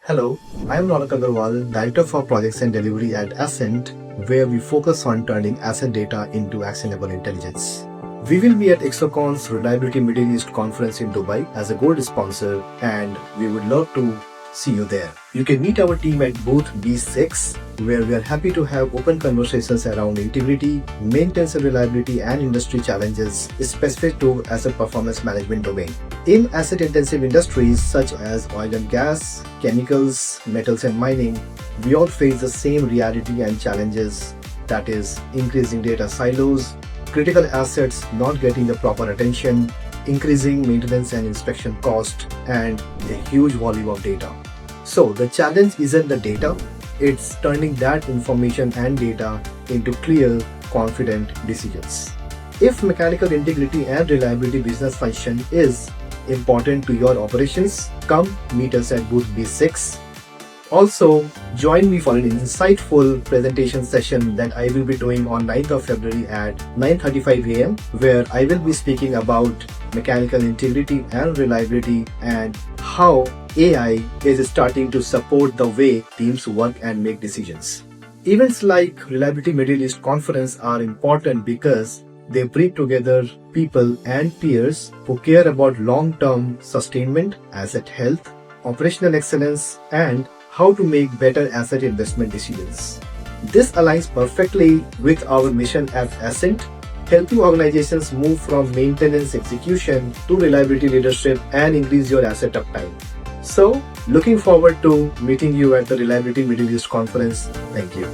Hello, I am Raunak Agarwal, Director for Projects and Delivery at AsInt, where we focus on turning asset data into actionable intelligence. We will be at Exocon's Reliability Middle East Conference in Dubai as a gold sponsor, and we would love to see you there. You can meet our team at booth B6, where we are happy to have open conversations around integrity, maintenance and reliability, and industry challenges specific to asset performance management domain. In asset-intensive industries such as oil and gas, chemicals, metals and mining, we all face the same reality and challenges, that is, increasing data silos, critical assets not getting the proper attention, increasing maintenance and inspection cost, and a huge volume of data. So the challenge isn't the data, it's turning that information and data into clear, confident decisions. If mechanical integrity and reliability business function is important to your operations, come meet us at booth B6. Also, join me for an insightful presentation session that I will be doing on 9th of February at 9:35 a.m. where I will be speaking about mechanical integrity and reliability and how AI is starting to support the way teams work and make decisions. Events like Reliability Middle East Conference are important because they bring together people and peers who care about long-term sustainment, asset health, operational excellence, and how to make better asset investment decisions. This aligns perfectly with our mission at AsInt, helping organizations move from maintenance execution to reliability leadership and increase your asset uptime. So, looking forward to meeting you at the Reliability Middle East Conference. Thank you.